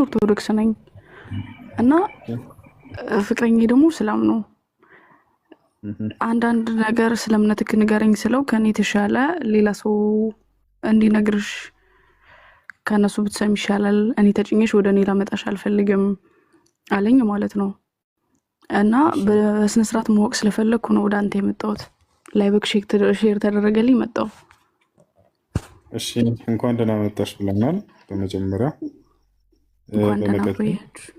ኦርቶዶክስ ነኝ እና ፍቅረኛዬ ደግሞ እስላም ነው። አንዳንድ ነገር ስለ እምነትክ ንገረኝ ስለው ከኔ የተሻለ ሌላ ሰው እንዲነግርሽ ከነሱ ብትሰሚ ይሻላል፣ እኔ ተጭኘሽ ወደ እኔ ላመጣሽ አልፈልግም አለኝ ማለት ነው። እና በስነ ስርዓት ማወቅ ስለፈለኩ ነው ወደ አንተ የመጣሁት። ላይቭክ ሼር ተደረገልኝ መጣሁ። እሺ እንኳን ደህና መጣሽ ብለናል። በመጀመሪያ እንኳን ደህና በመቀጠል ቆያችሁ።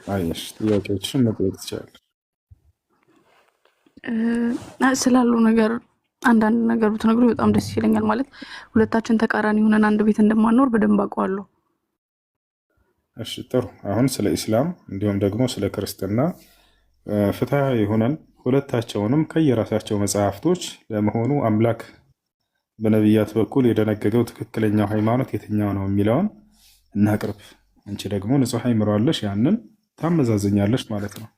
አየሽ ጥያቄዎችን መጠየቅ ትችላለሽ። ስላለው ነገር አንዳንድ ነገር ብትነግሩኝ በጣም ደስ ይለኛል። ማለት ሁለታችን ተቃራኒ ሆነን አንድ ቤት እንደማንኖር በደንብ አውቀዋለሁ። እሺ ጥሩ። አሁን ስለ ኢስላም እንዲሁም ደግሞ ስለ ክርስትና ፍትሃዊ ሆነን ሁለታቸውንም ከየራሳቸው መጽሐፍቶች ለመሆኑ አምላክ በነቢያት በኩል የደነገገው ትክክለኛው ሃይማኖት የትኛው ነው የሚለውን እናቅርብ። አንቺ ደግሞ ንጹሕ አይምሮ አለሽ፣ ያንን ታመዛዘኛለሽ ማለት ነው።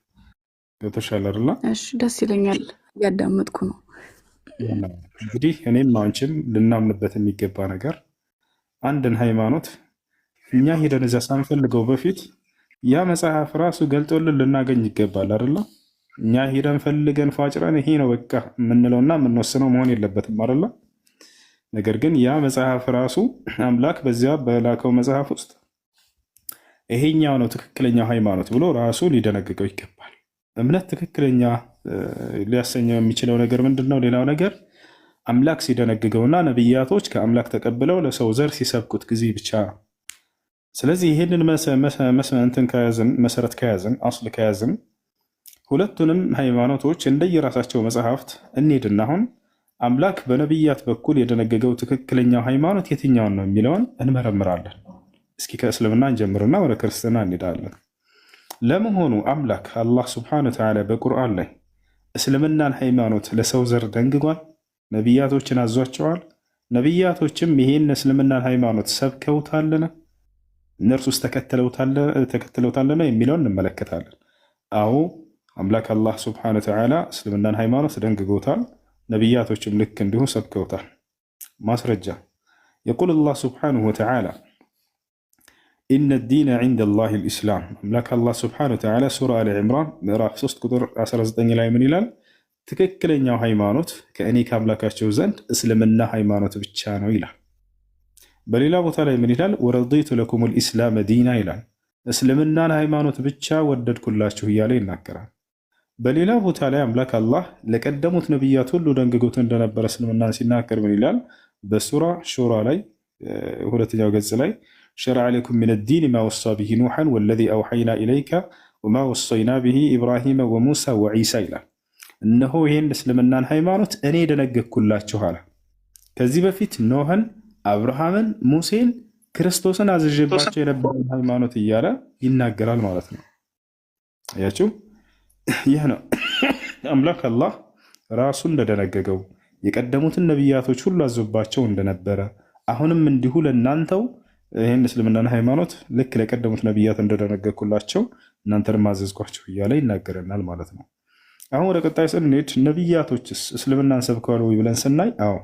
ገብቶሻል አይደል? እሺ ደስ ይለኛል። ያዳመጥኩ ነው። እንግዲህ እኔም አንቺም ልናምንበት የሚገባ ነገር አንድን ሃይማኖት እኛ ሄደን እዚያ ሳንፈልገው በፊት ያ መጽሐፍ ራሱ ገልጦልን ልናገኝ ይገባል አይደለ? እኛ ሄደን ፈልገን ፏጭረን ይሄ ነው በቃ የምንለውና የምንወስነው መሆን የለበትም አይደለ? ነገር ግን ያ መጽሐፍ ራሱ አምላክ በዚያ በላከው መጽሐፍ ውስጥ ይሄኛው ነው ትክክለኛው ሃይማኖት ብሎ ራሱ ሊደነግገው ይገባል። እምነት ትክክለኛ ሊያሰኘው የሚችለው ነገር ምንድን ነው? ሌላው ነገር አምላክ ሲደነግገውና ነቢያቶች ከአምላክ ተቀብለው ለሰው ዘር ሲሰብኩት ጊዜ ብቻ ነው። ስለዚህ ይህንን መሰረት ከያዝን አስል ከያዝን ሁለቱንም ሃይማኖቶች እንደየራሳቸው መጽሐፍት እንሂድና አሁን አምላክ በነቢያት በኩል የደነገገው ትክክለኛው ሃይማኖት የትኛውን ነው የሚለውን እንመረምራለን። እስኪ ከእስልምና እንጀምርና ወደ ክርስትና እንሄዳለን። ለመሆኑ አምላክ አላህ ስብሐነሁ ወተዓላ በቁርአን ላይ እስልምናን ሃይማኖት ለሰው ዘር ደንግጓል? ነቢያቶችን አዟቸዋል? ነቢያቶችም ይሄን እስልምናን ሃይማኖት ሰብከውታልን? እነርሱስ ተከትለውታልን የሚለውን እንመለከታለን። አዎ አምላክ አላህ ስብሐነሁ ወተዓላ እስልምናን ሃይማኖት ደንግጎታል። ነቢያቶችም ልክ እንዲሁ ሰብከውታል። ማስረጃ የቁል አላህ ስብሐነሁ ወተዓላ ኢነ ዲነ ዒንደ ላሂ ልኢስላም። አምላክ አላህ ስብሐነሁ ወተዓላ ሱራ አሊ ዕምራን ምዕራፍ 3 ቁጥር 19 ላይ ምን ይላል? ትክክለኛው ሃይማኖት ከእኔ ከአምላካቸው ዘንድ እስልምና ሃይማኖት ብቻ ነው ይላል። በሌላ ቦታ ላይ ምን ይላል? ወረዲቱ ለኩም ልኢስላም ዲና ይላል። እስልምናን ሃይማኖት ብቻ ወደድኩላችሁ እያለ ይናገራል። በሌላ ቦታ ላይ አምላክ አላህ ለቀደሙት ነቢያት ሁሉ ደንግጎት እንደነበረ እስልምናን ሲናገር ምን ይላል? በሱራ ሹራ ላይ ሁለተኛው ገጽ ላይ ሸረዐ ለኩም ሚነ ዲን ማ ወሳ ብሂ ኑሐን ወለዚ አውሐይና ኢለይከ ወማ ወሰይና ብሂ ኢብራሂመ ወሙሳ ወዒሳ ይላል። እነሆ ይህን እስልምናን ሃይማኖት እኔ ደነገግኩላችሁ አለ። ከዚህ በፊት ኖህን፣ አብርሃምን፣ ሙሴን፣ ክርስቶስን አዝዤባቸው የነበረን ሃይማኖት እያለ ይናገራል ማለት ነው። አያችሁ? ይህ ነው አምላክ አላህ ራሱ እንደደነገገው የቀደሙትን ነቢያቶች ሁሉ አዞባቸው እንደነበረ አሁንም እንዲሁ ለእናንተው ይህን እስልምናን ሃይማኖት ልክ ለቀደሙት ነቢያት እንደደነገግኩላቸው እናንተንም አዘዝኳቸው እያለ ይናገረናል ማለት ነው። አሁን ወደ ቀጣይ ስንሄድ ነቢያቶችስ እስልምናን ሰብከዋል ወይ ብለን ስናይ፣ አዎ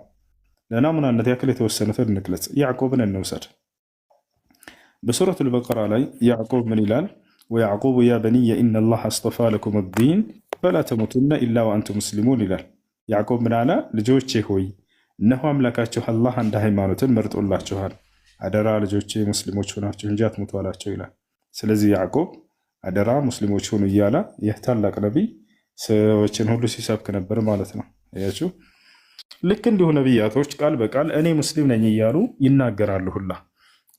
ለናሙናነት ያክል የተወሰኑትን እንግለጽ። ያዕቆብን እንውሰድ። በሱረቱል በቀራ ላይ ያዕቆብ ምን ይላል? ወያዕቁቡ ያ በኒየ ኢነ ላህ አስጠፋ ለኩም ዲን ፈላ ተሙቱነ ኢላ ወአንቱም ሙስሊሙን ይላል። ያዕቆብ ምን አለ? ልጆቼ ሆይ እነሆ አምላካችሁ አላህ አንድ ሃይማኖትን መርጦላችኋል፣ አደራ ልጆቼ ሙስሊሞች ሆናችሁ እንጂ አትሙቱ አላቸው ይላል። ስለዚህ ያዕቆብ አደራ ሙስሊሞች ሆኑ እያለ ይህ ታላቅ ነቢይ ሰዎችን ሁሉ ሲሰብክ ነበር ማለት ነው። አያችሁ? ልክ እንዲሁ ነቢያቶች ቃል በቃል እኔ ሙስሊም ነኝ እያሉ ይናገራሉ ሁላ።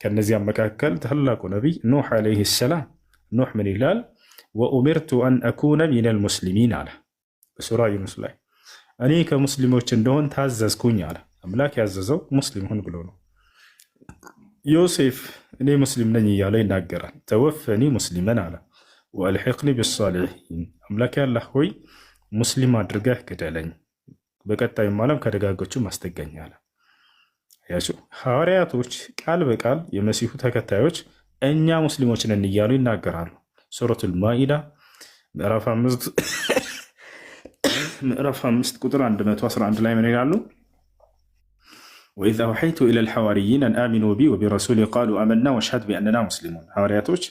ከነዚያም መካከል ታላቁ ነቢይ ኑህ ዓለይሂ ሰላም ኑህ ምን ይላል? ወኡሚርቱ አን አኩነ ሚነል ሙስሊሚን አለ በሱራ ዩኑስ ላይ። እኔ ከሙስሊሞች እንደሆን ታዘዝኩኝ አለ። አምላክ ያዘዘው ሙስሊም ሁን ብሎ ነው። ዮሴፍ እኔ ሙስሊም ነኝ እያለ ይናገራል። ተወፈኒ ሙስሊመን አለ ወአልሒቅኒ ቢሳሊሒን። አምላክ ያላህ ሆይ ሙስሊም አድርገህ ግደለኝ፣ በቀጣዩም ዓለም ከደጋጎቹ ማስጠጋኝ አለ። ያቸው ሐዋርያቶች ቃል በቃል የመሲሁ ተከታዮች እኛ ሙስሊሞች ነን እያሉ ይናገራሉ። ሱረቱል ማኢዳ ምዕራፍ 5 ቁጥር 111 ላይ ምን ይላሉ? ወኢዝ አውሐይቱ ኢለል ሐዋርይን አን አሚኑ ቢ ወቢረሱሊ ቃሉ አመና ወሽሀድ ቢአንና ሙስሊሙን። ሐዋርያቶች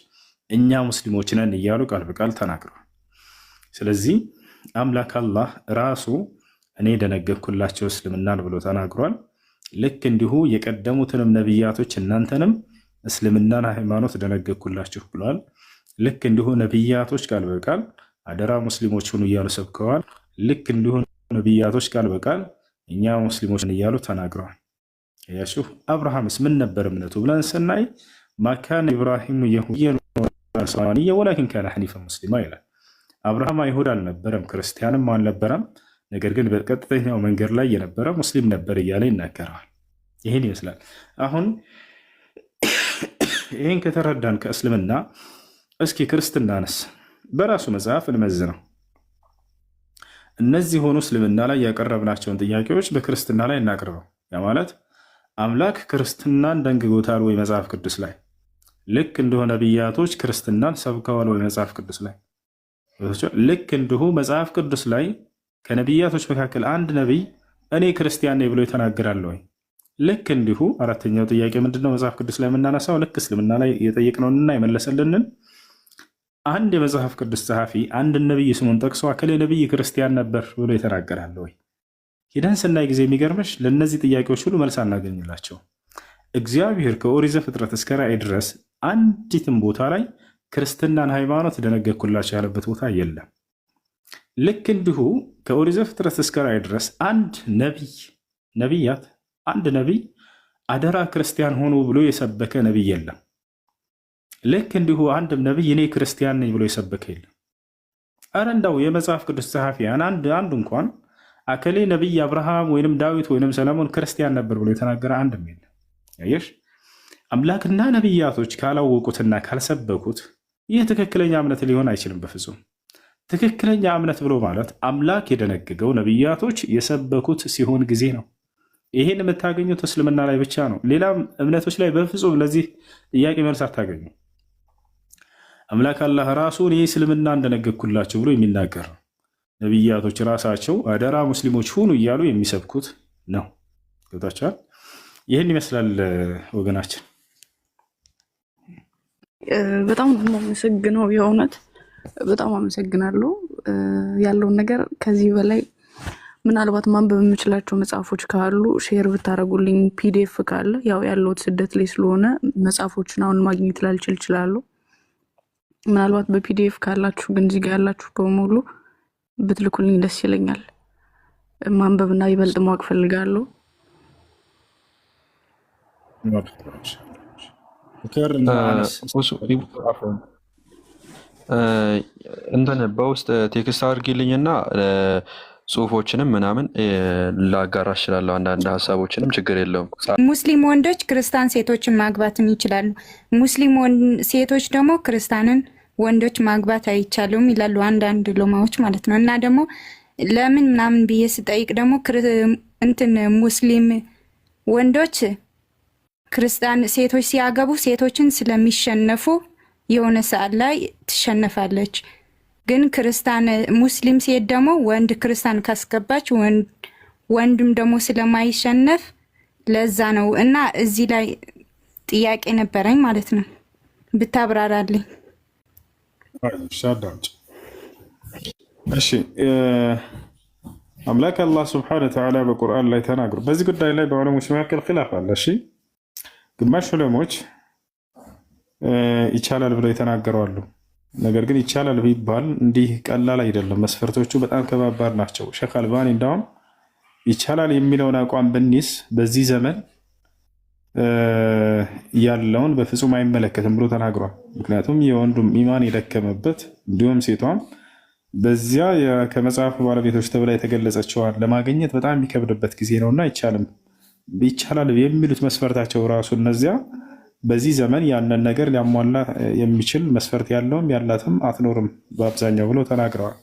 እኛ ሙስሊሞች ነን እያሉ ቃል በቃል ተናግረዋል። ስለዚህ አምላክ አላህ ራሱ እኔ ደነገግኩላቸው እስልምናን ብሎ ተናግሯል። ልክ እንዲሁ የቀደሙትንም ነቢያቶች እናንተንም እስልምናን ሃይማኖት ደነገግኩላችሁ ብለዋል። ልክ እንዲሁ ነቢያቶች ቃል በቃል አደራ ሙስሊሞች ሁኑ እያሉ ሰብከዋል። ልክ እንዲሁ ነቢያቶች ቃል በቃል እኛ ሙስሊሞችን እያሉ ተናግረዋል። ያሹ አብርሃምስ ምን ነበር እምነቱ ብለን ስናይ ማካነ ኢብራሂሙ የሁዲየን ወነስራንየ ወላኪን ካነ ሐኒፈ ሙስሊማ ይላል። አብርሃም አይሁድ አልነበረም፣ ክርስቲያንም አልነበረም። ነገር ግን በቀጥተኛው መንገድ ላይ የነበረ ሙስሊም ነበር እያለ ይናገረዋል። ይህን ይመስላል። አሁን ይህን ከተረዳን ከእስልምና እስኪ ክርስትናንስ በራሱ መጽሐፍ እንመዝነው። እነዚህ ሆኑ እስልምና ላይ ያቀረብናቸውን ጥያቄዎች በክርስትና ላይ እናቅርበው። ያ ማለት አምላክ ክርስትናን ደንግጎታል ወይ መጽሐፍ ቅዱስ ላይ? ልክ እንደሆነ ነቢያቶች ክርስትናን ሰብከዋል ወይ መጽሐፍ ቅዱስ ላይ? ልክ እንዲሁ መጽሐፍ ቅዱስ ላይ ከነቢያቶች መካከል አንድ ነቢይ እኔ ክርስቲያን ነኝ ብሎ ይተናገራል ወይ? ልክ እንዲሁ አራተኛው ጥያቄ ምንድነው? መጽሐፍ ቅዱስ ላይ የምናነሳው ልክ እስልምና ላይ የጠየቅነውንና የመለሰልንን አንድ የመጽሐፍ ቅዱስ ጸሐፊ አንድ ነቢይ ስሙን ጠቅሶ አከሌ ነቢይ ክርስቲያን ነበር ብሎ ይተናገራል ወይ? ሂደን ስናይ ጊዜ የሚገርምሽ ለእነዚህ ጥያቄዎች ሁሉ መልስ አናገኝላቸው። እግዚአብሔር ከኦሪት ዘፍጥረት እስከ ራእይ ድረስ አንዲትም ቦታ ላይ ክርስትናን ሃይማኖት ደነገግኩላቸው ያለበት ቦታ የለም። ልክ እንዲሁ ከኦሪት ዘፍጥረት እስከ ራእይ ድረስ አንድ ነቢይ አደራ ክርስቲያን ሆኑ ብሎ የሰበከ ነቢይ የለም። ልክ እንዲሁ አንድም ነቢይ እኔ ክርስቲያን ነኝ ብሎ የሰበከ የለም። አረ እንዳው የመጽሐፍ ቅዱስ ጸሐፊያን አንድ እንኳን አከሌ ነቢይ አብርሃም ወይንም ዳዊት ወይንም ሰለሞን ክርስቲያን ነበር ብሎ የተናገረ አንድም የለም። ያየሽ አምላክና ነቢያቶች ካላወቁትና ካልሰበኩት ይህ ትክክለኛ እምነት ሊሆን አይችልም በፍጹም። ትክክለኛ እምነት ብሎ ማለት አምላክ የደነገገው ነቢያቶች የሰበኩት ሲሆን ጊዜ ነው። ይሄን የምታገኙት እስልምና ላይ ብቻ ነው። ሌላ እምነቶች ላይ በፍጹም ለዚህ ጥያቄ መልስ አታገኙ። አምላክ አላህ ራሱ እኔ እስልምና እንደነገግኩላቸው ብሎ የሚናገር ነው። ነቢያቶች ራሳቸው አደራ ሙስሊሞች ሁኑ እያሉ የሚሰብኩት ነው። ገብታችኋል? ይህን ይመስላል ወገናችን። በጣም አመሰግነው። የእውነት በጣም አመሰግናለሁ። ያለውን ነገር ከዚህ በላይ ምናልባት ማንበብ የምችላቸው መጽሐፎች ካሉ ሼር ብታደርጉልኝ፣ ፒዲኤፍ ካለ ያው ያለሁት ስደት ላይ ስለሆነ መጽሐፎችን አሁን ማግኘት ላልችል እችላለሁ። ምናልባት በፒዲኤፍ ካላችሁ ግን እዚህ ጋር ያላችሁ በሙሉ ብትልኩልኝ ደስ ይለኛል። ማንበብና ይበልጥ ማወቅ ፈልጋለሁ። እንትን በውስጥ ቴክስት አድርጊልኝና ጽሁፎችንም ምናምን ላጋራ እችላለሁ። አንዳንድ ሀሳቦችንም ችግር የለውም። ሙስሊም ወንዶች ክርስቲያን ሴቶችን ማግባትም ይችላሉ። ሙስሊም ሴቶች ደግሞ ክርስቲያንን ወንዶች ማግባት አይቻሉም ይላሉ አንዳንድ ሎማዎች ማለት ነው። እና ደግሞ ለምን ምናምን ብዬ ስጠይቅ ደግሞ እንትን ሙስሊም ወንዶች ክርስቲያን ሴቶች ሲያገቡ ሴቶችን ስለሚሸነፉ የሆነ ሰዓት ላይ ትሸነፋለች። ግን ክርስቲያን ሙስሊም ሴት ደግሞ ወንድ ክርስቲያን ካስገባች ወንድም ደግሞ ስለማይሸነፍ ለዛ ነው። እና እዚህ ላይ ጥያቄ ነበረኝ ማለት ነው፣ ብታብራራልኝ። እሺ አምላክ አላህ ስብሐነሁ ወተዓላ በቁርአን ላይ ተናግሮ በዚህ ጉዳይ ላይ በዑለሞች መካከል ኺላፍ አለ። እሺ ግማሽ ዑለሞች ይቻላል ብለው የተናገሩ አሉ። ነገር ግን ይቻላል ቢባል እንዲህ ቀላል አይደለም፣ መስፈርቶቹ በጣም ከባባድ ናቸው። ሼክ አልባኒ እንዳውም ይቻላል የሚለውን አቋም ብንይዝ በዚህ ዘመን ያለውን በፍጹም አይመለከትም ብሎ ተናግሯል። ምክንያቱም የወንዱም ኢማን የደከመበት እንዲሁም ሴቷም በዚያ ከመጽሐፍ ባለቤቶች ተብላ የተገለጸችዋን ለማግኘት በጣም የሚከብድበት ጊዜ ነውና ይቻላል የሚሉት መስፈርታቸው ራሱ እነዚያ በዚህ ዘመን ያንን ነገር ሊያሟላ የሚችል መስፈርት ያለውም ያላትም አትኖርም በአብዛኛው ብሎ ተናግረዋል።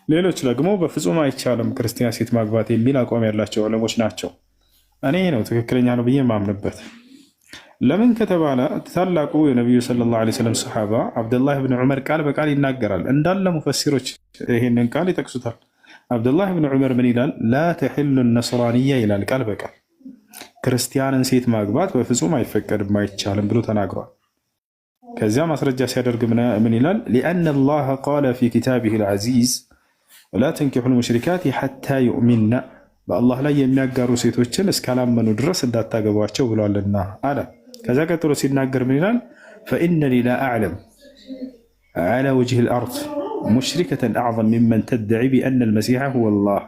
ሌሎች ደግሞ በፍጹም አይቻልም ክርስቲያን ሴት ማግባት የሚል አቋም ያላቸው ዑለሞች ናቸው። እኔ ነው ትክክለኛ ነው ብዬ ማምንበት። ለምን ከተባለ ታላቁ የነቢዩ ሰለላሁ ዐለይሂ ወሰለም ሰሓባ አብደላህ ብን ዑመር ቃል በቃል ይናገራል። እንዳለ ሙፈሲሮች ይህንን ቃል ይጠቅሱታል። አብደላህ ብን ዑመር ምን ይላል? ላ ተሕሉ ነስራንያ ይላል ቃል በቃል ክርስቲያንን ሴት ማግባት በፍጹም አይፈቀድም አይቻልም ብሎ ተናግሯል። ከዚያ ማስረጃ ሲያደርግ ምን ይላል? ሊአነ አላህ ቃለ ፊ ኪታቢሂ ልዓዚዝ ወላ ተንኪሑ ልሙሽሪካት ሐታ ዩእሚንና በአላህ ላይ የሚያጋሩ ሴቶችን እስካላመኑ ድረስ እንዳታገቧቸው ብሏልና አለ። ከዚያ ቀጥሎ ሲናገር ምን ይላል? ፈኢነኒ ላ አዕለም ዐላ ወጅህ ልአርድ ሙሽሪከተን አዕظም ሚመን ተድዒ ቢአነ ልመሲሐ ሁወ ላህ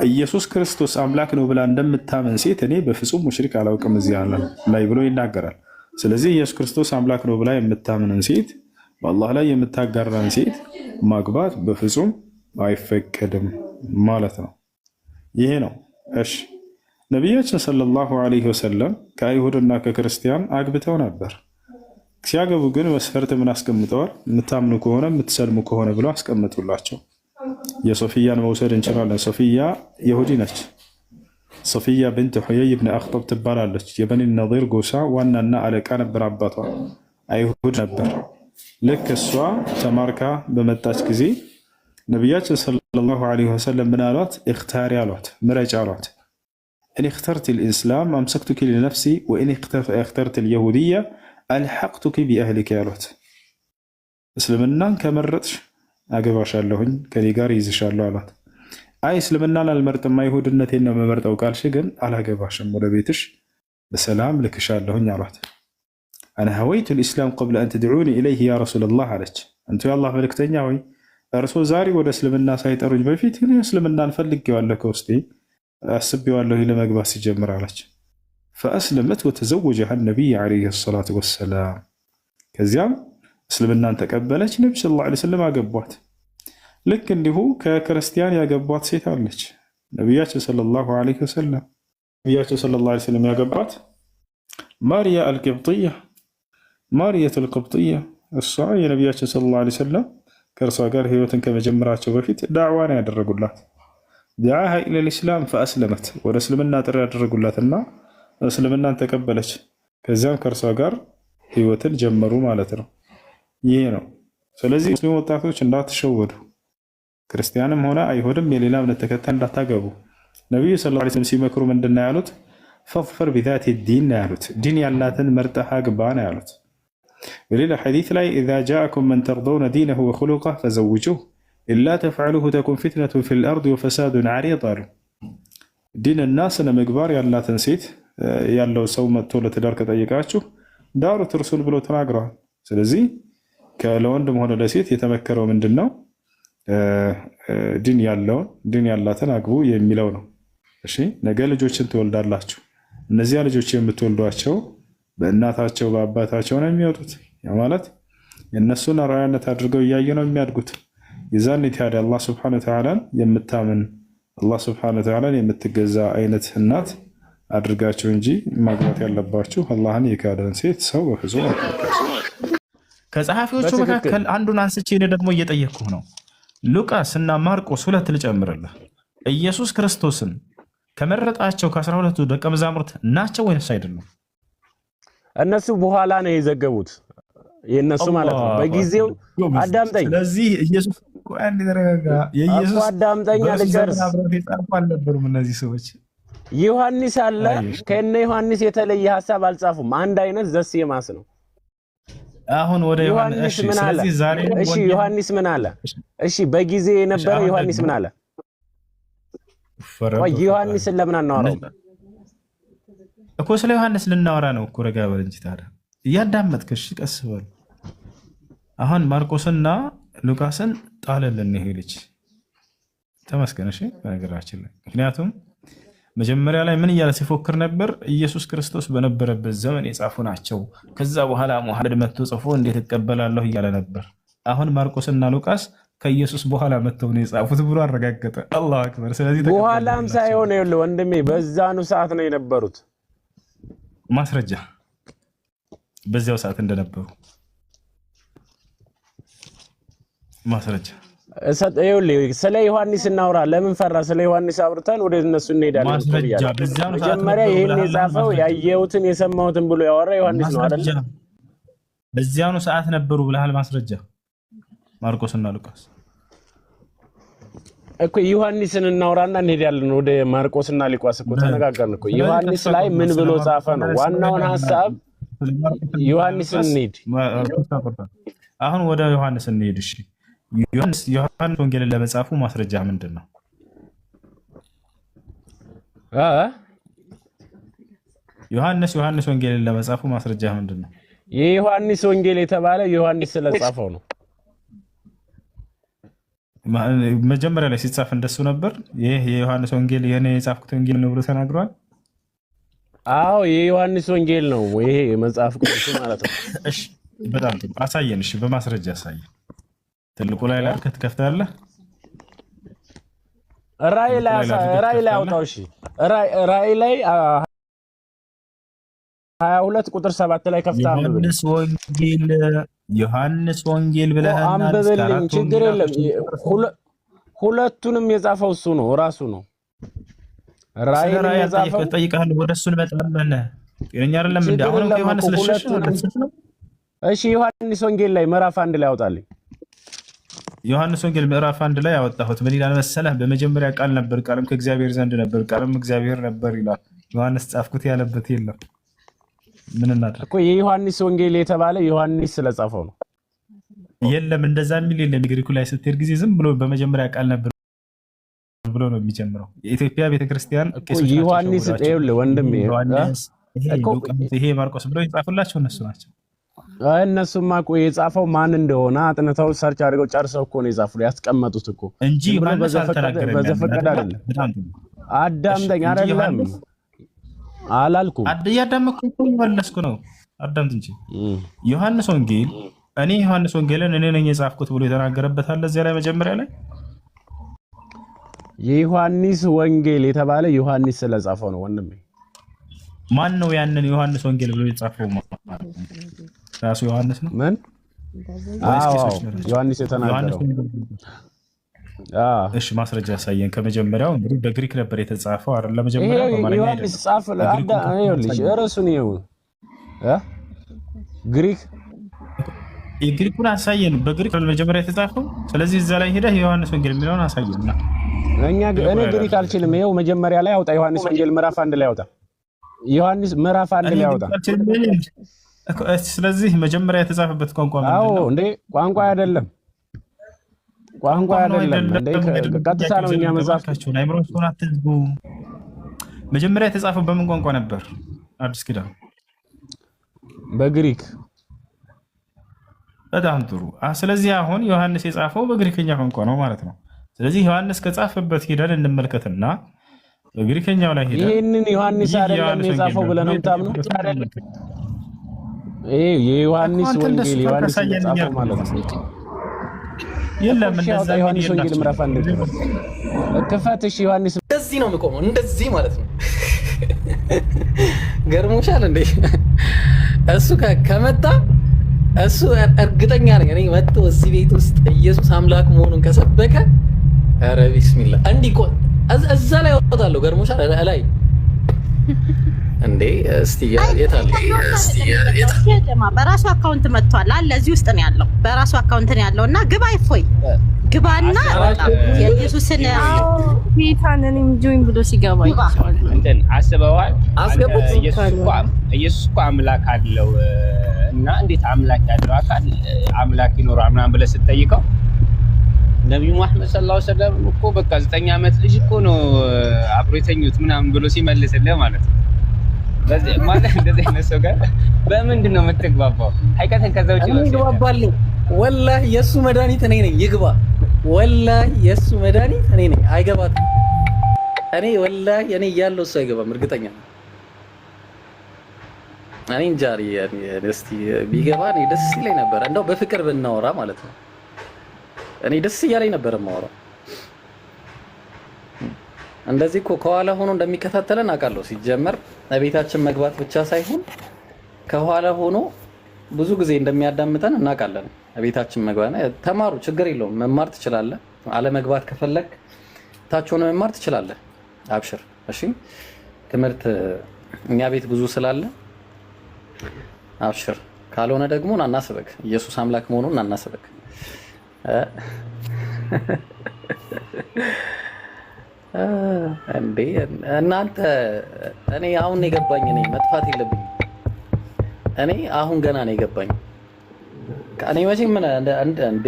ኢየሱስ ክርስቶስ አምላክ ነው ብላ እንደምታመን ሴት እኔ በፍጹም ሙሽሪክ አላውቅም እዚህ ዓለም ላይ ብሎ ይናገራል። ስለዚህ ኢየሱስ ክርስቶስ አምላክ ነው ብላ የምታምንን ሴት በአላህ ላይ የምታጋራን ሴት ማግባት በፍጹም አይፈቀድም ማለት ነው። ይሄ ነው። እሺ ነቢያችን ሰለላሁ ዐለይሂ ወሰለም ከአይሁድና ከክርስቲያን አግብተው ነበር። ሲያገቡ ግን መስፈርት ምን አስቀምጠዋል? የምታምኑ ከሆነ የምትሰልሙ ከሆነ ብለው አስቀምጡላቸው። የሶፊያን መውሰድ እንችላለን። ሶፊያ ይሁዲ ነች። ሶፊያ ብንት ሑየይ ብን አክጠብ ትባላለች። የበኒ ነዚር ጎሳ ዋናና አለቃ ነበር። አባቷ አይሁድ ነበር። ልክ እሷ ተማርካ በመጣች ጊዜ ነቢያችን ሰለላሁ ዐለይሂ ወሰለም ምን አሏት? እክታሪ አሏት፣ ምረጭ አሏት። እን እክተርቲ ልእስላም አምሰክቱኪ ሊነፍሲ ወእን እክተርቲ ልየሁድያ አልሐቅቱኪ ቢአህሊኪ አሏት። እስልምናን ከመረጥሽ አገባሻለሁኝ ከኔ ጋር ይዝሻለሁ አሏት። አይ እስልምናን አልመርጥም አይሁድነቴን ነው የምመርጠው ካልሽ ግን አላገባሽም፣ ወደ ቤትሽ በሰላም ልክሻለሁኝ አሏት። አነ ሀወይቱ ልእስላም ቀብለ አን ትድዑኒ ኢለይህ ያ ረሱለላህ አለች። አንቱ የአላህ መልእክተኛ ሆይ እርሶ ዛሬ ወደ እስልምና ሳይጠሩኝ በፊት ግን እስልምናን ፈልጌዋለሁ፣ ከውስጤ አስቤዋለሁ ለመግባት ሲጀምር አለች። ፈአስለመት ወተዘወጀሃ ነቢይ ዓለይሂ ሰላቱ ወሰላም። ከዚያም እስልምናን ተቀበለች። ነቢ ሰለላሁ ዐለይሂ ወሰለም አገቧት። ልክ እንዲሁ ከክርስቲያን ያገቧት ሴት አለች። ነቢያችን ሰለላሁ ዐለይሂ ወሰለም ያገቧት ማርያ አልቅብጥያ፣ ማርየት አልቅብጥያ። እሷ የነቢያችን ሰለላሁ ዐለይሂ ወሰለም ከእርሷ ጋር ህይወትን ከመጀመራቸው በፊት ዳዕዋ ነው ያደረጉላት። ዳዓሃ ኢለል ኢስላም ፈአስለመት፣ ወደ እስልምና ጥሪ ያደረጉላትና እስልምናን ተቀበለች። ከዚያም ከእርሷ ጋር ህይወትን ጀመሩ ማለት ነው። ይሄ ነው። ስለዚህ ሙስሊም ወጣቶች እንዳትሸወዱ፣ ክርስቲያንም ሆነ አይሁድም የሌላ እምነት ተከታይ እንዳታገቡ። ነቢዩ ሰለላሁ ዐለይሂ ወሰለም ሲመክሩ ምንድን ነው ያሉት? ፈظፈር ቢዛቲ ዲን ነው ያሉት። ዲን ያላትን መርጠህ አግባ ነው ያሉት። በሌላ ሐዲስ ላይ ኢዛ ጃአኩም መን ተርደውነ ዲነሁ ወኹሉቀሁ ፈዘውጁህ ኢላ ተፍዐሉሁ ተኩን ፊትነቱን ፊል አርድ ወፈሳዱን ዐሪድ አሉ። ዲንና ስነ ምግባር ያላትን ሴት ያለው ሰው መጥቶ ለትዳር ከጠየቃችሁ ዳሩት እርሱን ብሎ ተናግረዋል። ስለዚህ ለወንድም ሆነ ለሴት የተመከረው ምንድን ነው? ዲን ያለውን ዲን ያላትን አግቡ የሚለው ነው። እሺ ነገ ልጆችን ትወልዳላችሁ። እነዚያ ልጆች የምትወልዷቸው በእናታቸው በአባታቸው ነው የሚወጡት። ያ ማለት የእነሱን አርአያነት አድርገው እያየ ነው የሚያድጉት። የዛን ታዲያ አላህ ስብሐነሁ ወተዓላን የምታምን አላህ ስብሐነሁ ወተዓላን የምትገዛ አይነት እናት አድርጋቸው እንጂ ማግባት ያለባችሁ አላህን የካደን ሴት ሰው በፍጹም ከጸሐፊዎቹ መካከል አንዱን አንስቼ እኔ ደግሞ እየጠየቅኩህ ነው። ሉቃስ እና ማርቆስ ሁለት ልጨምርልህ። ኢየሱስ ክርስቶስን ከመረጣቸው ከ12ቱ ደቀ መዛሙርት ናቸው ወይስ አይደሉም? እነሱ በኋላ ነው የዘገቡት፣ የነሱ ማለት ነው በጊዜው። አዳምጠኝ። ስለዚህ ኢየሱስ ቆያን ደረጋ የኢየሱስ አዳምጠኛ ልጨርስ። አልነበሩም እነዚህ ሰዎች። ዮሐንስ አለ፣ ከነ ዮሐንስ የተለየ ሐሳብ አልጻፉም። አንድ አይነት ዘሴማስ ነው። አሁን ወደ ዮሐንስ ምን አለ? እሺ ዮሐንስ ምን አለ? እሺ በጊዜ የነበረ ዮሐንስ ምን አለ? ወይ ዮሐንስን ለምን አናወራው እኮ? ስለ ዮሐንስ ልናወራ ነው እኮ። ረጋ በል እንጂ ታዲያ እያዳመጥክሽ ቀስ በል። አሁን ማርቆስና ሉቃስን ጣለልን ይሄ ልጅ ተመስገን። እሺ በነገራችን ላይ ምክንያቱም መጀመሪያ ላይ ምን እያለ ሲፎክር ነበር? ኢየሱስ ክርስቶስ በነበረበት ዘመን የጻፉ ናቸው፣ ከዛ በኋላ ሙሐመድ መጥቶ ጽፎ እንዴት እቀበላለሁ እያለ ነበር። አሁን ማርቆስና ሉቃስ ከኢየሱስ በኋላ መጥተው ነው የጻፉት ብሎ አረጋገጠ። አላሁ አክበር። ስለዚህ በኋላም ሳይሆን ይኸውልህ ወንድሜ በዛኑ ሰዓት ነው የነበሩት። ማስረጃ በዚያው ሰዓት እንደነበሩ ማስረጃ ስለ ዮሐንስ እናውራ። ለምን ፈራ? ስለ ዮሐንስ አብርተን ወደ እነሱ እንሄዳለን። መጀመሪያ ይሄን የጻፈው ያየሁትን የሰማሁትን ብሎ ያወራ ዮሐንስ ነው አይደል? በዚያኑ ሰዓት ነበሩ ብለሃል። ማስረጃ ማርቆስና ሉቃስ እኮ ዮሐንስን እናውራና እንሄዳለን ወደ ማርቆስና ሉቃስ እኮ ተነጋገርን እኮ። ዮሐንስ ላይ ምን ብሎ ጻፈ ነው ዋናውን ሐሳብ ዮሐንስን እንሂድ። አሁን ወደ ዮሐንስ እንሂድ። እሺ ዮሐንስ ወንጌልን ለመጻፉ ማስረጃ ምንድን ነው? ዮሐንስ ወንጌልን ለመጻፉ ማስረጃ ምንድን ነው? የዮሐንስ ወንጌል የተባለ ዮሐንስ ስለጻፈው ነው። መጀመሪያ ላይ ሲጻፍ እንደሱ ነበር። ይህ የዮሐንስ ወንጌል የኔ የጻፍኩት ወንጌል ነው ብሎ ተናግሯል። አዎ የዮሐንስ ወንጌል ነው ይሄ መጽሐፍ ቅዱስ ማለት ነው። እሺ በጣም ጥሩ አሳየን። እሺ በማስረጃ አሳየን። ትልቁ ላይ ላርከት ከፍታለህ። ራእይ ላይ አውጣው። እሺ ራእይ ላይ 22 ቁጥር 7 ላይ ከፍታ ዮሐንስ ወንጌል ብለህና አንብብልኝ። ችግር የለም። ሁለቱንም የጻፈው እሱ ነው ራሱ ነው። ራእይ የጻፈው ጠይቀሃል። ወደሱ እንመጣለን። ጤነኛ አይደለም እንዴ? አሁን ዮሐንስ ለሸሽ ነው። እሺ ዮሐንስ ወንጌል ላይ ምዕራፍ 1 ላይ አውጣልኝ። ዮሐንስ ወንጌል ምዕራፍ 1 ላይ ያወጣሁት ምን ይላል መሰለህ? በመጀመሪያ ቃል ነበር፣ ቃልም ከእግዚአብሔር ዘንድ ነበር፣ ቃልም እግዚአብሔር ነበር ይላል። ዮሐንስ ጻፍኩት ያለበት የለም። ምን እናድርግ እኮ የዮሐንስ ወንጌል የተባለ ዮሐንስ ስለጻፈው ነው። የለም እንደዛ የሚል የለም። ግሪኩ ላይ ስትሄድ ጊዜ ዝም ብሎ በመጀመሪያ ቃል ነበር ብሎ ነው የሚጀምረው። የኢትዮጵያ ቤተክርስቲያን ዮሐንስ ይኸውልህ ወንድሜ ይሄ ማርቆስ ብሎ የጻፉላቸው እነሱ ናቸው። እነሱማ እኮ የጻፈው ማን እንደሆነ አጥንተው ሰርች አድርገው ጨርሰው እኮ ነው የጻፉት ያስቀመጡት እኮ እንጂ ዮሐንስ አልተናገረም። በዘፈቀደ አይደለም። አዳምጠኝ አይደለም አላልኩም። እያዳመጥኩ እኮ መለስኩ ነው። አዳምጥ እንጂ ዮሐንስ ወንጌል እኔ ዮሐንስ ወንጌልን እኔ ነኝ የጻፍኩት ብሎ የተናገረበት አለ እዚያ ላይ መጀመሪያ ላይ የዮሐንስ ወንጌል የተባለ ዮሐንስ ስለጻፈው ነው ወንድሜ። ማን ነው ያንን ዮሐንስ ወንጌል ብሎ የጻፈው? ራሱ ዮሐንስ ነው። ምን? አዎ ዮሐንስ የተናገረው። እሺ ማስረጃ ያሳየን። ከመጀመሪያው እንግዲህ በግሪክ ነበር የተጻፈው አይደል? ለመጀመሪያው በማለት ነው ዮሐንስ ጻፈ። ይኸውልሽ እርሱን ይኸው ግሪክ የግሪኩን አሳየን። በግሪክ ለመጀመሪያ የተጻፈው። ስለዚህ እዛ ላይ ሄደህ የዮሐንስ ወንጌል የሚለውን አሳየንና እኔ ግሪክ አልችልም። ይኸው መጀመሪያ ላይ አውጣ። ዮሐንስ ወንጌል ምዕራፍ 1 ላይ አውጣ። ዮሐንስ ምዕራፍ 1 ላይ አውጣ። ስለዚህ መጀመሪያ የተጻፈበት ቋንቋ ምንድን ነው? አዎ እንዴ ቋንቋ አይደለም እንዴ ቀጥታ ነው እኛ መጻፍካችሁን አይምሮውን አትዝጉ። መጀመሪያ የተጻፈው በምን ቋንቋ ነበር? አዲስ ኪዳን በግሪክ። በጣም ጥሩ። ስለዚህ አሁን ዮሐንስ የጻፈው በግሪክኛ ቋንቋ ነው ማለት ነው። ስለዚህ ዮሐንስ ከጻፈበት ሂደን እንመልከትና በግሪክኛው ላይ ሄደን ይሄንን ዮሐንስ አይደለም የጻፈው ብለን ነው የምታምነው? የዮሐንስ ወንጌል ዮሐንስ የጻፈው ማለት ነው። የለም እንደዛ ዮሐንስ ወንጌል ምዕራፍ 1 ክፈትሽ። ዮሐንስ እንደዚህ ነው የምቆመው፣ እንደዚህ ማለት ነው። ገርሞሻል እንዴ? እሱ ከመጣ እሱ እርግጠኛ ነኝ እኔ መጥቶ እዚህ ቤት ውስጥ ኢየሱስ አምላክ መሆኑን ከሰበከ ኧረ ቢስሚላህ እንዲህ እዛ ላይ አወጣለሁ። ገርሞሻል ላይ እንዴ? እስቲ የት አለ? በራሱ አካውንት መጥቷል አለ እዚህ ውስጥ ነው ያለው። በራሱ አካውንት ነው ያለው እና ግባ ይፎይ ግባና የኢየሱስን ጌታን ጆይን ብሎ ሲገባ እንትን አስበዋል። አስገቡት። ኢየሱስ እኮ አምላክ አለው እና እንዴት አምላክ ያለው አካል አምላክ ይኖራል ምናምን ብለህ ስትጠይቀው ነብዩ መሐመድ ሰለላሁ ዐለይሂ ወሰለም እኮ በቃ 9 ዓመት ልጅ እኮ ነው አብሮ የተኙት ምናምን ብሎ ሲመልስልህ ማለት ነው። በዚህ ማለት እንደዚህ አይነት ሰው ጋር በምንድን ነው የምትግባባው? ሀይቀትን ከዛ ውጪ ነው ይግባባልኝ። ወላሂ የሱ መድኃኒት እኔ ነኝ። ይግባ። ወላሂ የሱ መድኃኒት እኔ ነኝ። አይገባትም። እኔ ወላሂ እኔ እያለሁ እሱ አይገባም። እርግጠኛ ነኝ። እኔ እንጃ። እስኪ ቢገባ እኔ ደስ ይለኝ ነበር። እንደው በፍቅር ብናወራ ማለት ነው። እኔ ደስ እያለኝ ነበር የማወራው። እንደዚህ እኮ ከኋላ ሆኖ እንደሚከታተለን አውቃለሁ። ሲጀመር ቤታችን መግባት ብቻ ሳይሆን ከኋላ ሆኖ ብዙ ጊዜ እንደሚያዳምጠን እናውቃለን። ቤታችን መግባት ተማሩ፣ ችግር የለውም። መማር ትችላለህ። አለመግባት ከፈለግ ታች ሆነ መማር ትችላለህ። አብሽር። እሺ፣ ትምህርት እኛ ቤት ብዙ ስላለ አብሽር። ካልሆነ ደግሞ እናናስበክ ኢየሱስ አምላክ መሆኑን እናናስበክ። እንዴ እናንተ እኔ አሁን የገባኝ ነኝ። መጥፋት የለብኝም። እኔ አሁን ገና ነው የገባኝ። እኔ መቼም ምን እንዴ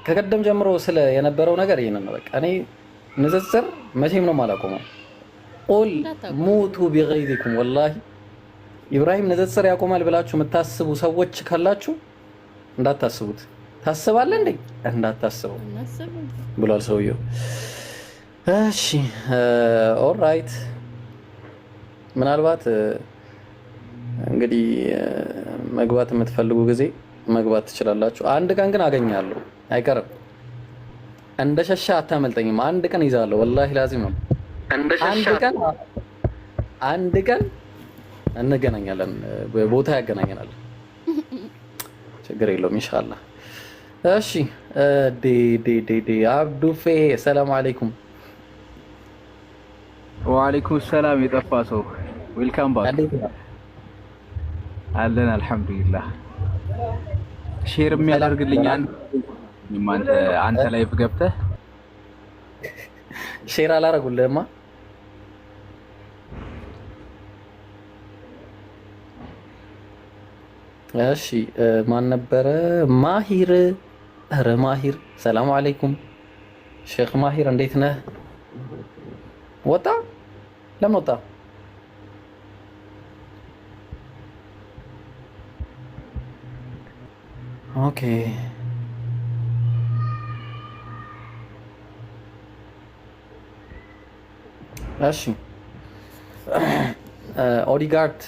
ከቀደም ጀምሮ ስለ የነበረው ነገር ይሄንን ነው። በቃ እኔ ንጽጽር መቼም ነው የማላቆመው። ቁል ሙቱ ቢገይዚኩም ወላሂ ኢብራሂም ንጽጽር ያቆማል ብላችሁ የምታስቡ ሰዎች ካላችሁ እንዳታስቡት። ታስባለህ እንዴ? እንዳታስበው ብሏል ሰውየው። እሺ ኦልራይት። ምናልባት እንግዲህ መግባት የምትፈልጉ ጊዜ መግባት ትችላላችሁ። አንድ ቀን ግን አገኛለሁ አይቀርም። እንደ ሸሻ አታመልጠኝም። አንድ ቀን ይዛለሁ ወላሂ ላዚም ነው። አንድ ቀን እንገናኛለን፣ ቦታ ያገናኘናል። ችግር የለውም ኢንሻአላህ። እሺ ዴ አብዱፌ ሰላም አለይኩም። ወአለይኩም ሰላም። የጠፋ ሰው ዌልካም ባክ አለን። አልሐምዱሊላህ። ሼር የሚያደርግልኝ አንተ ላይቭ ገብተህ ሼር አላረጉልህማ። እሺ ማን ነበረ? ማሂር። ኧረ ማሂር ሰላም አለይኩም። ሼክ ማሂር እንዴት ነህ? ወጣ? ለምን ወጣ? ኦኬ እሺ ኦዲጋርድ